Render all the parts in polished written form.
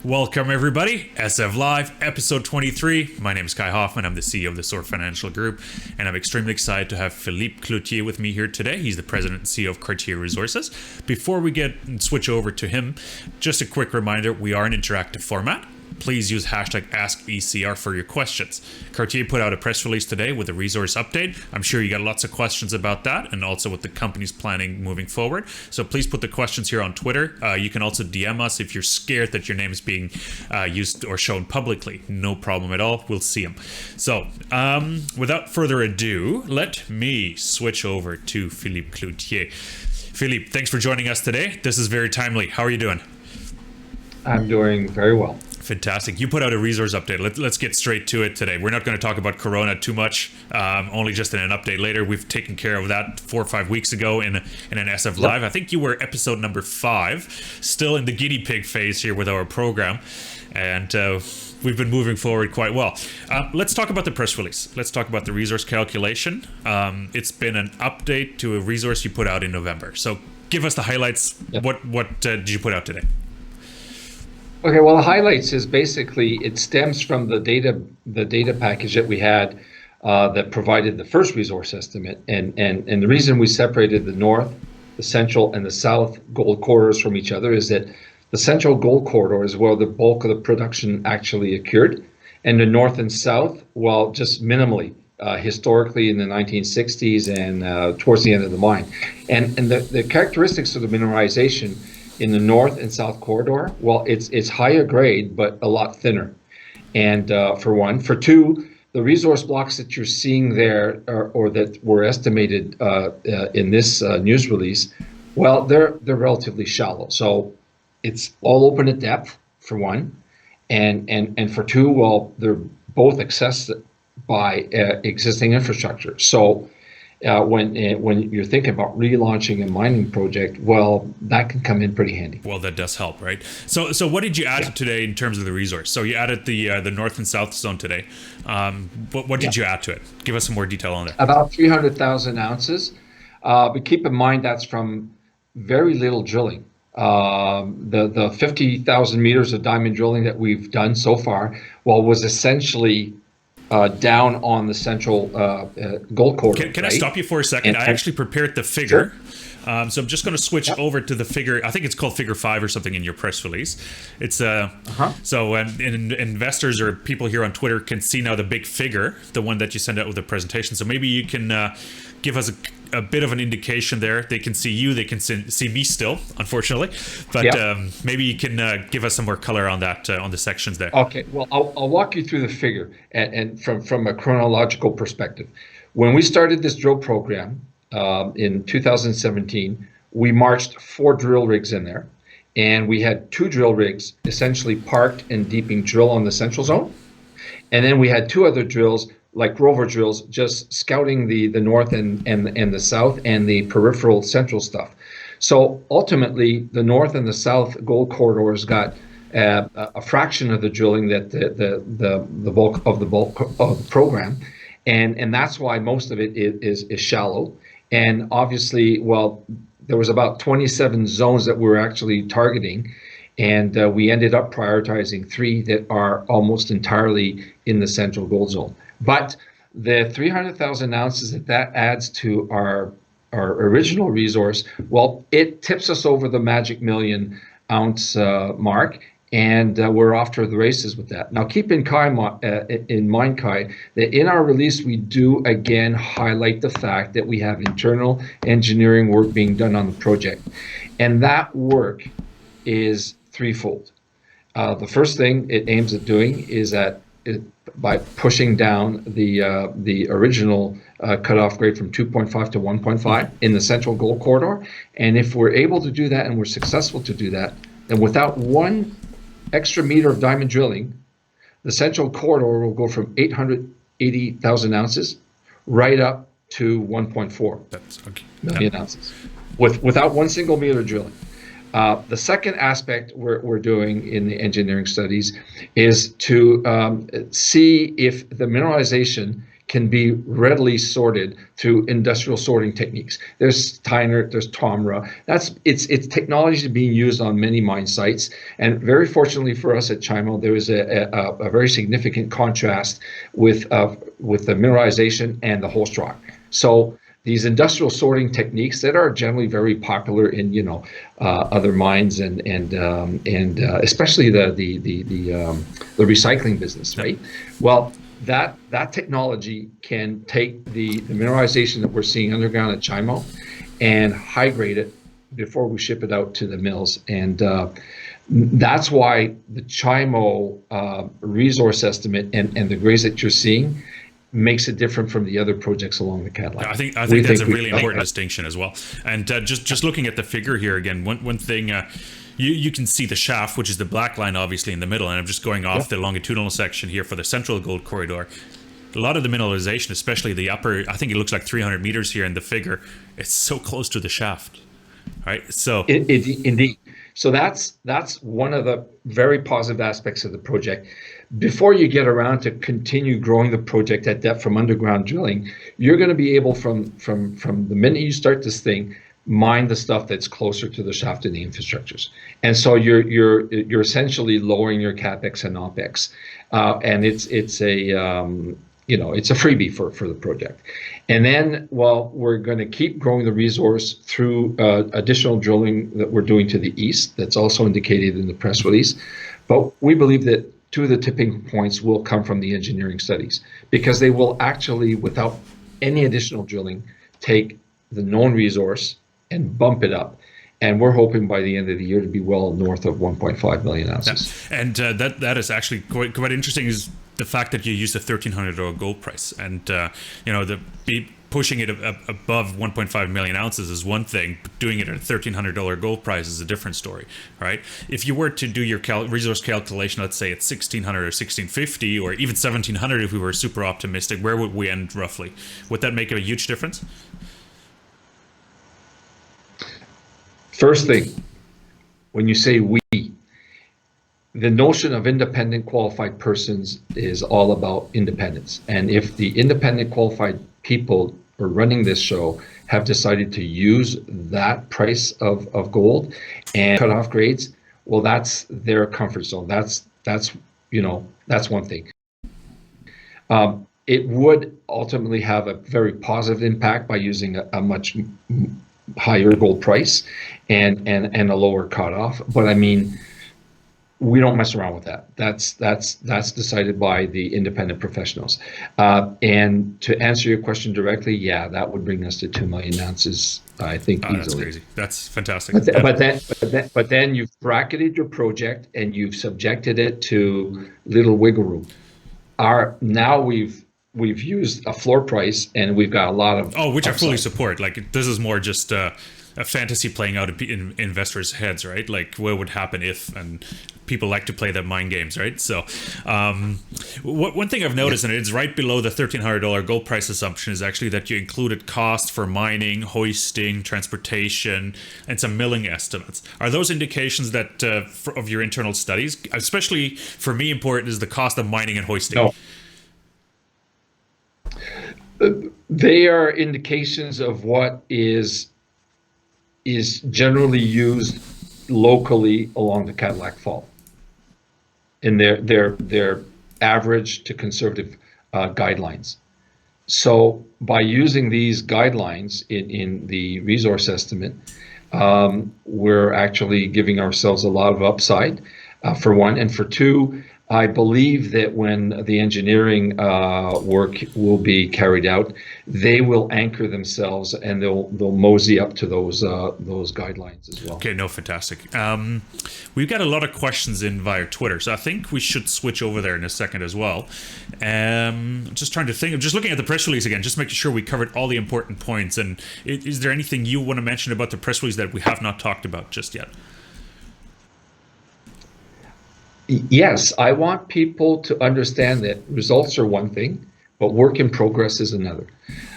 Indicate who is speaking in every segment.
Speaker 1: Welcome everybody, SF Live, episode 23. My name is Kai Hoffman, I'm the CEO of the Soar Financial Group, and I'm extremely excited to have Philippe Cloutier with me here today. He's the president and CEO of Cartier Resources. Before we switch over to him, just a quick reminder, we are an interactive format. Please use hashtag AskECR for your questions. Cartier put out a press release today with a resource update. I'm sure you got lots of questions about that and also what the company's planning moving forward. So please put the questions here on Twitter. You can also DM us if you're scared that your name is being used or shown publicly. No problem at all. We'll see them. So without further ado, let me switch over to Philippe Cloutier. Philippe, thanks for joining us today. This is very timely. How are you doing?
Speaker 2: I'm doing very well.
Speaker 1: Fantastic. You put out a resource update. Let's get straight to it today. We're not going to talk about Corona too much, only just in an update later. We've taken care of that 4 or 5 weeks ago in an SF Live. I think you were episode number 5, still in the guinea pig phase here with our program. And we've been moving forward quite well. Let's talk about the press release. Let's talk about the resource calculation. It's been an update to a resource you put out in November. So give us the highlights. Yep. What did you put out today?
Speaker 2: Okay, well, the highlights is basically it stems from the data package that we had that provided the first resource estimate, and the reason we separated the north, the central, and the south gold corridors from each other is that the central gold corridor is where the bulk of the production actually occurred, and the north and south, well, just minimally, historically in the 1960s and towards the end of the mine, and the characteristics of the mineralization in the north and south corridor, well, it's higher grade, but a lot thinner. And for one. For two, the resource blocks that you're seeing there, or that were estimated in this news release, well, they're relatively shallow. So it's all open at depth, for one. And for two, well, they're both accessed by existing infrastructure. So when you're thinking about relaunching a mining project, well, that can come in pretty handy.
Speaker 1: Well, that does help, right? So what did you add today in terms of the resource? So you added the north and south zone today. What did you add to it? Give us some more detail on that.
Speaker 2: About 300,000 ounces. But keep in mind that's from very little drilling. The 50,000 meters of diamond drilling that we've done so far, well, was essentially down on the central gold corridor.
Speaker 1: Can I stop you for a second? I actually prepared the figure. Sure. So I'm just going to switch over to the figure. I think it's called figure 5 or something in your press release. It's so investors or people here on Twitter can see now the big figure, the one that you send out with the presentation. So maybe you can give us a bit of an indication there. They can see you, they can see me still, unfortunately, but maybe you can give us some more color on that, on the sections there.
Speaker 2: Okay, well, I'll walk you through the figure and from a chronological perspective. When we started this drill program in 2017, we marched 4 drill rigs in there, and we had 2 drill rigs essentially parked and deeping drill on the central zone, and then we had 2 other drills like rover drills, just scouting the north and the south and the peripheral central stuff. So ultimately, the north and the south gold corridors got a fraction of the drilling that the bulk of the program, and that's why most of it is shallow. And obviously, well, there was about 27 zones that we're actually targeting, and we ended up prioritizing 3 that are almost entirely in the central gold zone. But the 300,000 ounces that adds to our original resource, well, it tips us over the magic 1 million ounce mark, and we're off to the races with that. Now, keep in mind, Kai, that in our release, we do again highlight the fact that we have internal engineering work being done on the project, and that work is threefold. The first thing it aims at doing is by pushing down the original cutoff grade from 2.5 to 1.5 in the central gold corridor. And if we're able to do that and we're successful to do that, then without 1 extra meter of diamond drilling, the central corridor will go from 880,000 ounces right up to 1.4 million ounces without 1 single meter of drilling. The second aspect we're doing in the engineering studies is to see if the mineralization can be readily sorted through industrial sorting techniques. There's Steiner, there's Tomra. It's technology being used on many mine sites. And very fortunately for us at Chimo, there is a very significant contrast with the mineralization and the host rock. So these industrial sorting techniques that are generally very popular in other mines and especially the recycling business, right? Well, that technology can take the mineralization that we're seeing underground at Chimo and high grade it before we ship it out to the mills. And that's why the Chimo resource estimate and the grades that you're seeing makes it different from the other projects along the Cadillac.
Speaker 1: I think that's a really important distinction as well. And just looking at the figure here again, one thing, you can see the shaft, which is the black line obviously in the middle, and I'm just going off the longitudinal section here for the central gold corridor. A lot of the mineralization, especially the upper, I think it looks like 300 meters here in the figure, it's so close to the shaft, right? So
Speaker 2: indeed. So that's one of the very positive aspects of the project. Before you get around to continue growing the project at depth from underground drilling, you're going to be able from the minute you start this thing, mine the stuff that's closer to the shaft and the infrastructures. And so you're essentially lowering your capex and opex, and it's a freebie for the project. And then, we're going to keep growing the resource through additional drilling that we're doing to the east. That's also indicated in the press release. But we believe that two of the tipping points will come from the engineering studies, because they will actually, without any additional drilling, take the known resource and bump it up. And we're hoping by the end of the year to be well north of 1.5 million ounces.
Speaker 1: Yeah. And that is actually quite interesting, is the fact that you use the $1,300 gold price, and pushing it above 1.5 million ounces is one thing, but doing it at a $1,300 gold price is a different story, right? If you were to do your resource calculation, let's say at 1,600 or 1,650 or even 1,700, if we were super optimistic, where would we end roughly? Would that make a huge difference?
Speaker 2: First thing, when you say we, the notion of independent qualified persons is all about independence. And if the independent qualified people who are running this show have decided to use that price of gold and cut off grades, well, that's their comfort zone. That's one thing. It would ultimately have a very positive impact by using a much higher gold price and a lower cutoff. But I mean, we don't mess around with that. That's decided by the independent professionals. And to answer your question directly, yeah, that would bring us to 2 million ounces, I think, easily.
Speaker 1: That's crazy. That's fantastic.
Speaker 2: But then you've bracketed your project and you've subjected it to little wiggle room. Now we've used a floor price and we've got a lot of
Speaker 1: which upside. I fully support. Like, this is more just a fantasy playing out in investors' heads, right? Like, what would happen if, and people like to play the mind games, right? So one thing I've noticed, and it's right below the $1,300 gold price assumption, is actually that you included cost for mining, hoisting, transportation, and some milling estimates. Are those indications that of your internal studies? Especially for me, important is the cost of mining and hoisting.
Speaker 2: No. They are indications of what is generally used locally along the Cadillac Fault in their average to conservative guidelines. So by using these guidelines in the resource estimate, we're actually giving ourselves a lot of upside, for one, and for two, I believe that when the engineering work will be carried out, they will anchor themselves and they'll mosey up to those guidelines as well.
Speaker 1: Okay, no, fantastic. We've got a lot of questions in via Twitter, so I think we should switch over there in a second as well. Just trying to think. I'm just looking at the press release again, just making sure we covered all the important points. And is there anything you want to mention about the press release that we have not talked about just yet?
Speaker 2: Yes, I want people to understand that results are one thing, but work in progress is another.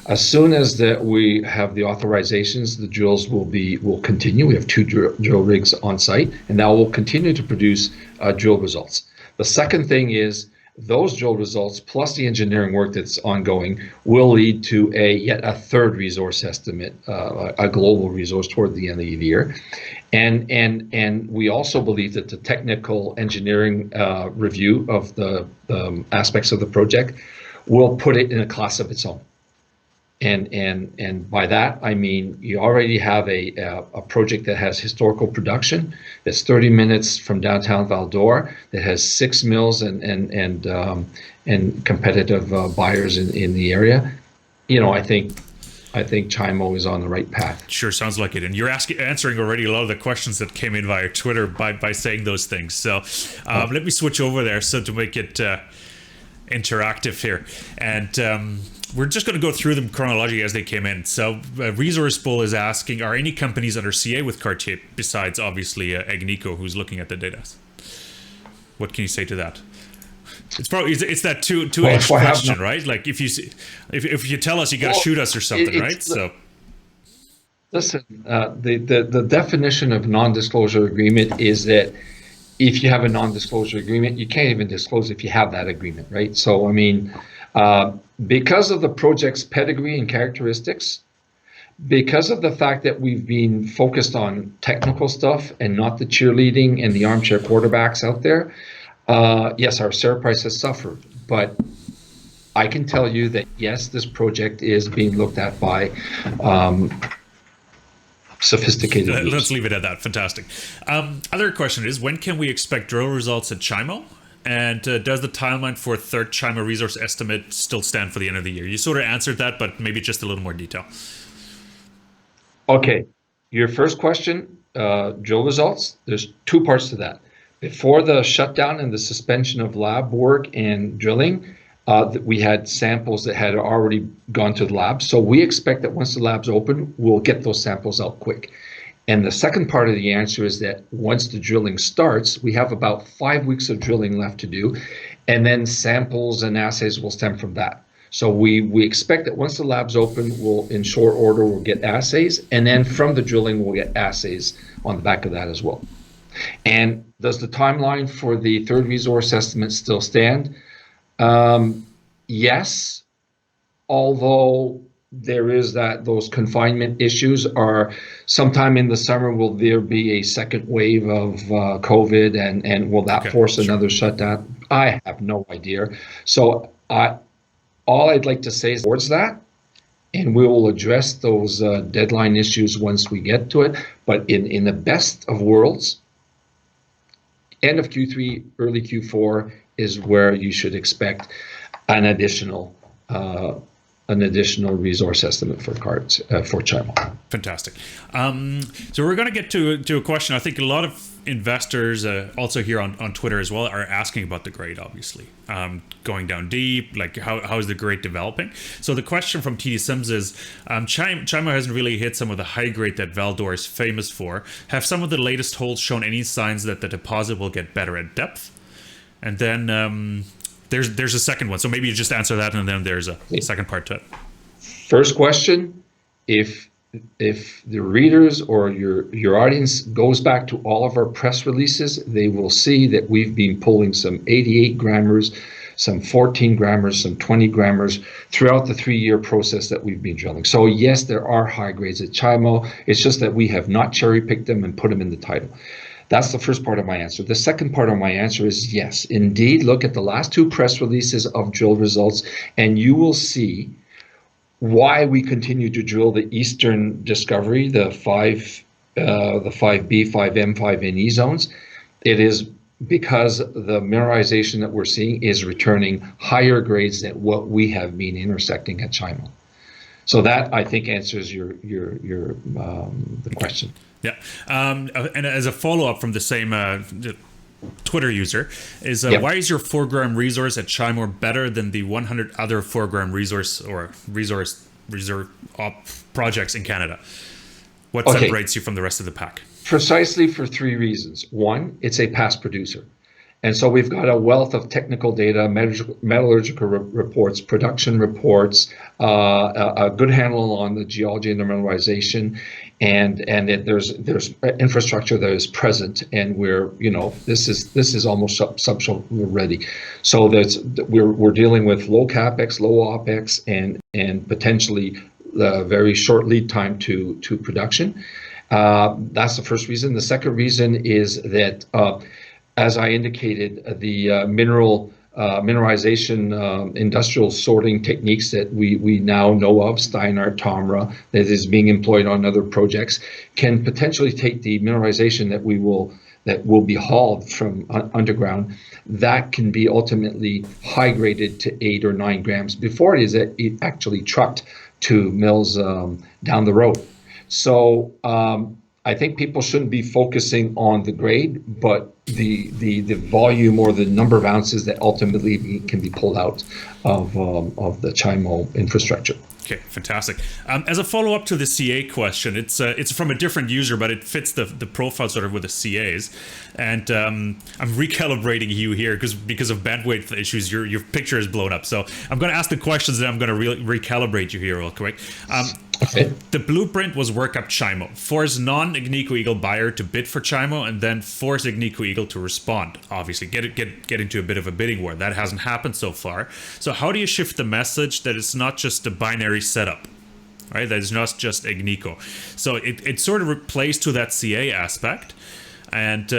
Speaker 2: As soon as that we have the authorizations, the drills will continue. We have 2 drill rigs on site, and that will continue to produce drill results. The second thing is those drill results, plus the engineering work that's ongoing, will lead to yet a third resource estimate, a global resource toward the end of the year. And we also believe that the technical engineering review of the aspects of the project will put it in a class of its own. And by that I mean you already have a project that has historical production that's 30 minutes from downtown Val-d'Or, that has 6 mills and competitive buyers in the area. I think Chimo is on the right path.
Speaker 1: Sure, sounds like it. And you're answering already a lot of the questions that came in via Twitter by saying those things. So let me switch over there so to make it interactive here. And we're just going to go through them chronologically as they came in. So Resource Bull is asking, are any companies under CA with Cartier besides obviously Agnico, who's looking at the data? What can you say to that? It's probably that two-edged question, right? Like if you tell us, you got to shoot us or something, right? So
Speaker 2: listen, the definition of non-disclosure agreement is that if you have a non-disclosure agreement, you can't even disclose if you have that agreement, right? So I mean, because of the project's pedigree and characteristics, because of the fact that we've been focused on technical stuff and not the cheerleading and the armchair quarterbacks out there, yes, our share price has suffered. But I can tell you that, yes, this project is being looked at by sophisticated.
Speaker 1: Let's leave it at that. Fantastic. Other question is, when can we expect drill results at Chimo? And does the timeline for a third Chimo resource estimate still stand for the end of the year? You sort of answered that, but maybe just a little more detail.
Speaker 2: Okay. Your first question, drill results, there's 2 parts to that. Before the shutdown and the suspension of lab work and drilling, we had samples that had already gone to the lab. So we expect that once the lab's open, we'll get those samples out quick. And the second part of the answer is that once the drilling starts, we have about 5 weeks of drilling left to do, and then samples and assays will stem from that. So we expect that once the lab's open, in short order, we'll get assays, and then from the drilling, we'll get assays on the back of that as well. And does the timeline for the third resource estimate still stand? Yes, although there is those confinement issues. Are sometime in the summer, will there be a second wave of COVID, and will that force another shutdown? I have no idea. So all I'd like to say is towards that, and we will address those deadline issues once we get to it. But in the best of worlds, end of Q3, early Q4 is where you should expect an additional resource estimate for Chimo.
Speaker 1: Fantastic. So we're going to get to a question. I think a lot of investors, also here on Twitter as well, are asking about the grade. Obviously, going down deep. Like how is the grade developing? So the question from TD Sims is, Chimo hasn't really hit some of the high grade that Val-d'Or is famous for. Have some of the latest holes shown any signs that the deposit will get better at depth? And then there's a second one. So maybe you just answer that, and then there's a second part to it.
Speaker 2: First question: if the readers or your audience goes back to all of our press releases, they will see that we've been pulling some 88 grammars, some 14 grammars, some 20 grammars throughout the 3-year process that we've been drilling. So yes, there are high grades at Chimo. It's just that we have not cherry picked them and put them in the title. That's the first part of my answer. The second part of my answer is yes, indeed. Look at the last 2 press releases of drill results, and you will see why we continue to drill the eastern discovery, the 5B, 5M, 5NE zones. It is because the mineralization that we're seeing is returning higher grades than what we have been intersecting at Chimo. So that, I think, answers your the question.
Speaker 1: Yeah, and as a follow-up from the same Twitter user is why is your 4-gram resource at Chimo better than the 100 other 4-gram resource or reserve projects in Canada? What separates you from the rest of the pack?
Speaker 2: Precisely for 3 reasons. One, it's a past producer. And so we've got a wealth of technical data, metallurgical reports, production reports, a good handle on the geology and the mineralization, and there's infrastructure that is present, and this is almost substantial ready. So we're dealing with low capex, low opex, and potentially very short lead time to production. That's the first reason. The second reason is that, as I indicated, the mineralization industrial sorting techniques that we now know of, Steinart, Tomra, that is being employed on other projects, can potentially take the mineralization that will be hauled from underground. That can be ultimately high graded to 8 or 9 grams before it is actually trucked to mills down the road. So I think people shouldn't be focusing on the grade, but the volume or the number of ounces that ultimately can be pulled out of the Chimo infrastructure.
Speaker 1: Okay, fantastic. As a follow-up to the CA question, it's from a different user, but it fits the profile sort of with the CAs. And I'm recalibrating you here because of bandwidth issues. Your picture is blown up. So I'm going to ask the questions, and I'm going to recalibrate you here real quick.
Speaker 2: Okay.
Speaker 1: The blueprint was work up Chimo, force non-Agnico Eagle buyer to bid for Chimo, and then force Agnico Eagle to respond. Obviously, get into a bit of a bidding war. That hasn't happened so far. So how do you shift the message that it's not just a binary setup, right? That it's not just Agnico. So it sort of plays to that CA aspect. And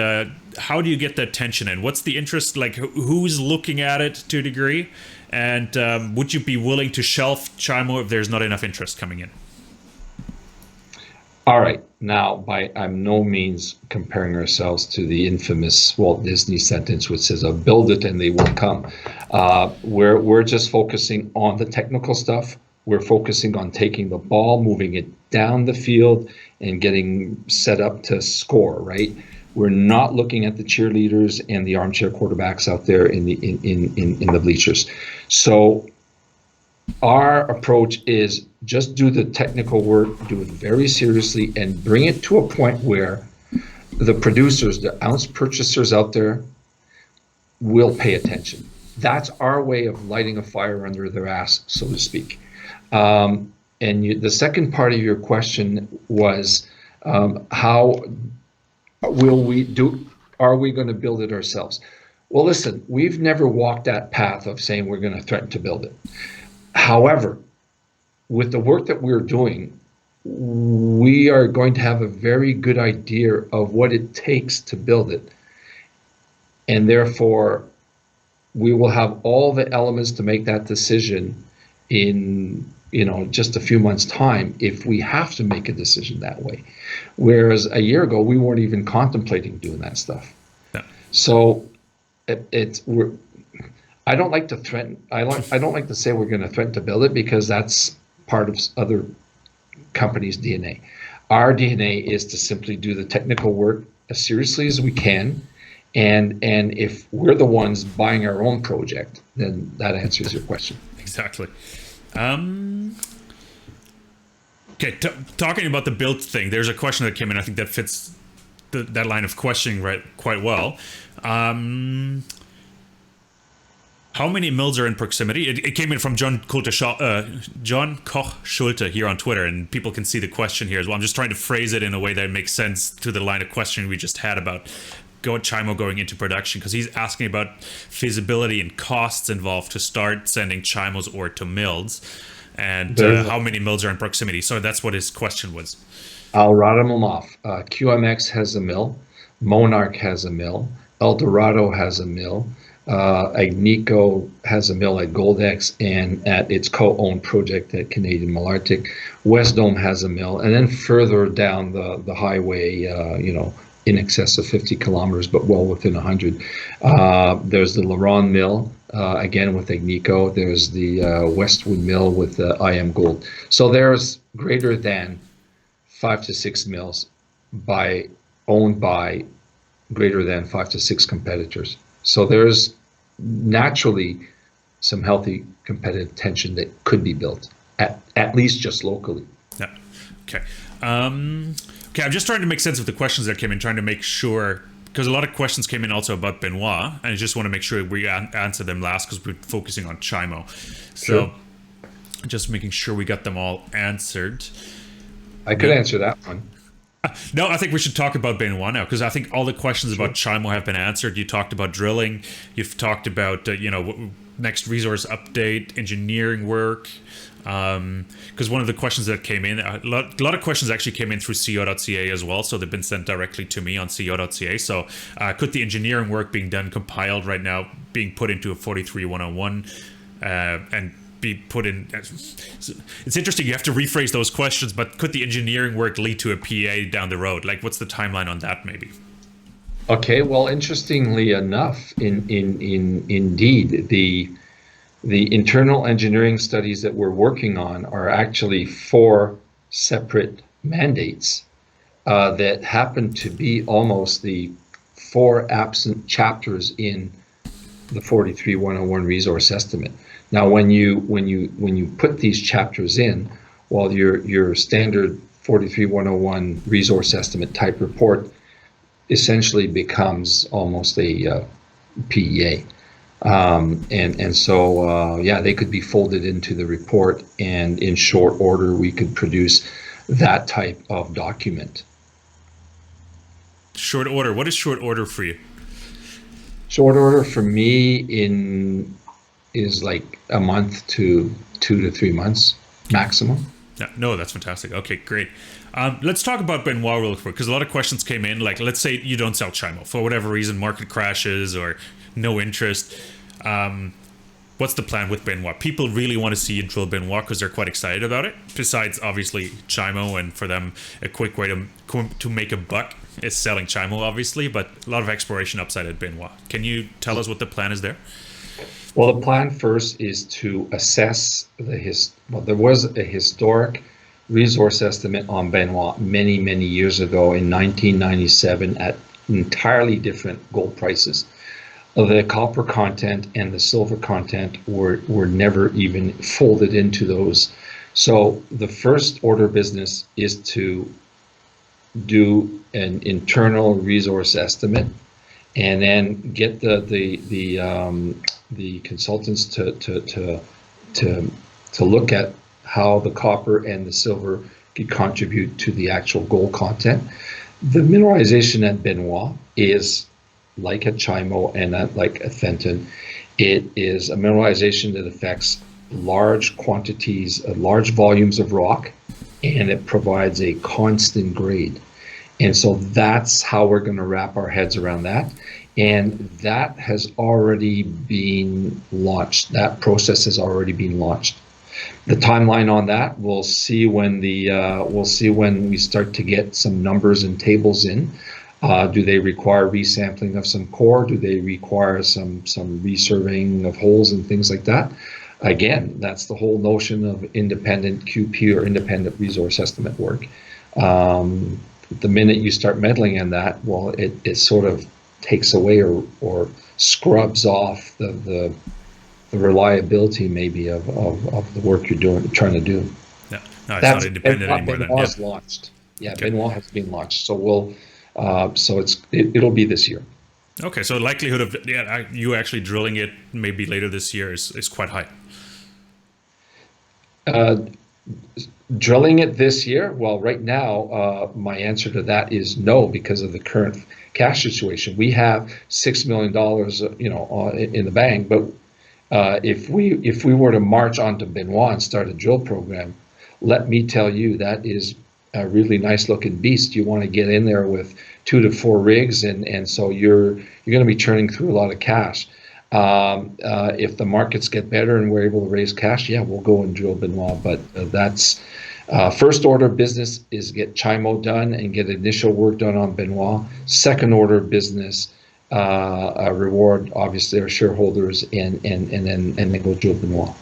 Speaker 1: how do you get that tension in? What's the interest? Like, who's looking at it to a degree? And would you be willing to shelf Chimo if there's not enough interest coming in?
Speaker 2: All right. Now, I'm no means comparing ourselves to the infamous Walt Disney sentence, which says, "Build it and they will come." We're just focusing on the technical stuff. We're focusing on taking the ball, moving it down the field, and getting set up to score. Right. We're not looking at the cheerleaders and the armchair quarterbacks out there in the bleachers. So our approach is just do the technical work, do it very seriously, and bring it to a point where the producers, the ounce purchasers out there, will pay attention. That's our way of lighting a fire under their ass, so to speak. And the second part of your question was, how will we do? Are we going to build it ourselves? Well, listen, we've never walked that path of saying we're going to threaten to build it. However, with the work that we're doing, we are going to have a very good idea of what it takes to build it. And therefore, we will have all the elements to make that decision in just a few months' time if we have to make a decision that way. Whereas a year ago, we weren't even contemplating doing that stuff. Yeah. So I don't like to threaten. I don't like to say we're going to threaten to build it, because that's part of other companies' DNA. Our DNA is to simply do the technical work as seriously as we can, and if we're the ones buying our own project, then that answers your question.
Speaker 1: Exactly. Okay, talking about the build thing, there's a question that came in. I think that fits that line of questioning quite well. How many mills are in proximity? It came in from John Koch Schulte here on Twitter, and people can see the question here as well. I'm just trying to phrase it in a way that makes sense to the line of questioning we just had about Chimo going into production, because he's asking about feasibility and costs involved to start sending Chimo's ore to mills, and how many mills are in proximity. So that's what his question was.
Speaker 2: I'll rattle them off. QMX has a mill. Monarch has a mill. Eldorado has a mill. Agnico has a mill at Goldex and at its co-owned project at Canadian Malartic. Westdome has a mill, and then further down the highway, in excess of 50 kilometers, but well within 100. There's the LaRonde mill, again with Agnico. There's the Westwood mill with IM Gold. So there's greater than 5 to 6 mills owned by greater than 5 to 6 competitors. So there's naturally some healthy competitive tension that could be built, at least just locally.
Speaker 1: Yeah. Okay. Okay, I'm just trying to make sense of the questions that came in, trying to make sure, because a lot of questions came in also about Benoit, and I just want to make sure we answer them last because we're focusing on Chimo. So
Speaker 2: Sure.
Speaker 1: just making sure we got them all answered.
Speaker 2: I could answer that one.
Speaker 1: No, I think we should talk about Benoit now because I think all the questions about Chimo have been answered. You talked about drilling. You've talked about next resource update, engineering work. Because one of the questions that came in, a lot of questions actually came in through CEO.ca as well, so they've been sent directly to me on CEO.ca. So could the engineering work being done, compiled right now, being put into a 43101 and be put in? It's interesting, you have to rephrase those questions, but could the engineering work lead to a PA down the road? Like, what's the timeline on that maybe?
Speaker 2: Okay, well, interestingly enough, indeed, the internal engineering studies that we're working on are actually 4 separate mandates that happen to be almost the 4 absent chapters in the 43101 resource estimate. Now, when you put these chapters in, well, your standard 43101 resource estimate type report essentially becomes almost a PEA. So they could be folded into the report, and in short order, we could produce that type of document.
Speaker 1: Short order. What is short order for you?
Speaker 2: Short order for me is like a month to 2 to 3 months maximum.
Speaker 1: Yeah, no, that's fantastic. Okay, great. Let's talk about Benoit real quick because a lot of questions came in. Like, let's say you don't sell Chimo for whatever reason, market crashes or no interest. What's the plan with Benoit? People really want to see you drill Benoit because they're quite excited about it. Besides, obviously, Chimo, and for them, a quick way to make a buck is selling Chimo, obviously, but a lot of exploration upside at Benoit. Can you tell us what the plan is there?
Speaker 2: Well, the plan first is to assess there was a historic resource estimate on Benoit many, many years ago in 1997 at entirely different gold prices. The copper content and the silver content were never even folded into those. So the first order business is to do an internal resource estimate, and then get the consultants to look at how the copper and the silver could contribute to the actual gold content. The mineralization at Benoit is like at Chimo and like at Fenton. It is a mineralization that affects large quantities, large volumes of rock, and it provides a constant grade. And so that's how we're going to wrap our heads around that. And that has already been launched. That process has already been launched. The timeline on that, we'll see when we start to get some numbers and tables in. Do they require resampling of some core? Do they require some resurveying of holes and things like that? Again, that's the whole notion of independent QP or independent resource estimate work. The minute you start meddling in that, well, it sort of takes away or scrubs off the reliability maybe of the work you're trying to do.
Speaker 1: Yeah, no, it's not independent anymore.
Speaker 2: Benoit is launched. Yeah, okay. Benoit has been launched. So it'll be this year.
Speaker 1: Okay, so the likelihood of you actually drilling it maybe later this year is quite high.
Speaker 2: Drilling it this year? Well, right now, my answer to that is no, because of the current cash situation. We have $6 million, in the bank. But if we were to march onto Benoit and start a drill program, let me tell you, that is a really nice looking beast. You want to get in there with 2 to 4 rigs, and so you're going to be churning through a lot of cash. If the markets get better and we're able to raise cash, yeah, we'll go and drill Benoit. But that's first order business is get Chimo done and get initial work done on Benoit. Second order business, reward obviously our shareholders, and then go drill Benoit.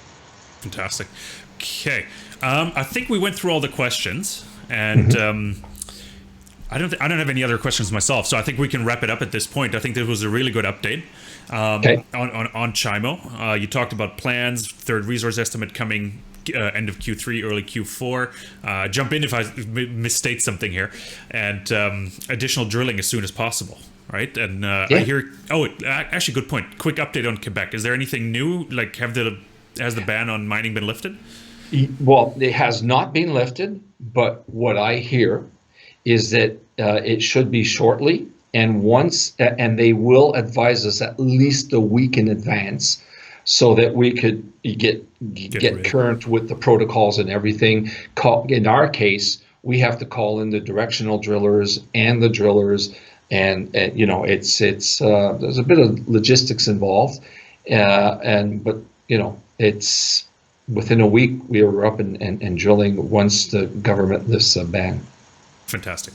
Speaker 1: Fantastic. Okay, I think we went through all the questions, and I don't have any other questions myself, so I think we can wrap it up at this point. I think this was a really good update on Chimo. You talked about plans, third resource estimate coming end of Q3, early Q4. Jump in if I misstate something here, and additional drilling as soon as possible. right? And
Speaker 2: Yeah.
Speaker 1: I hear. Oh, actually, good point. Quick update on Quebec. Is there anything new? Like, has the ban on mining been lifted?
Speaker 2: Well, it has not been lifted, but what I hear is that it should be shortly, and and they will advise us at least a week in advance, so that we could get current with the protocols and everything. In our case, we have to call in the directional drillers and the drillers, and it's there's a bit of logistics involved, but it's within a week we were up and drilling once the government lifts a ban.
Speaker 1: Fantastic.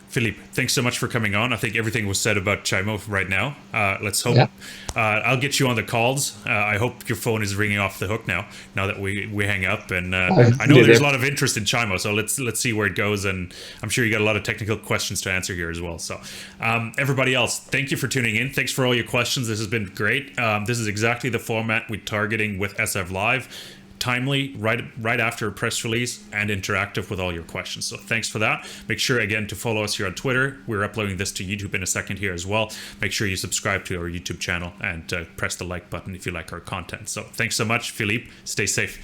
Speaker 1: Philippe, thanks so much for coming on. I think everything was said about Chimo right now. Let's hope.
Speaker 2: Yeah.
Speaker 1: I'll get you on the calls. I hope your phone is ringing off the hook now that we hang up. And I know there's a lot of interest in Chimo, so let's see where it goes. And I'm sure you got a lot of technical questions to answer here as well. So everybody else, thank you for tuning in. Thanks for all your questions. This has been great. This is exactly the format we're targeting with SF Live. Timely, right after a press release, and interactive with all your questions. So thanks for that. Make sure again to follow us here on Twitter. We're uploading this to YouTube in a second here as well. Make sure you subscribe to our YouTube channel and press the like button if you like our content. So thanks so much, Philippe. Stay safe.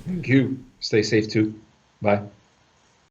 Speaker 2: Thank you. Stay safe too. Bye.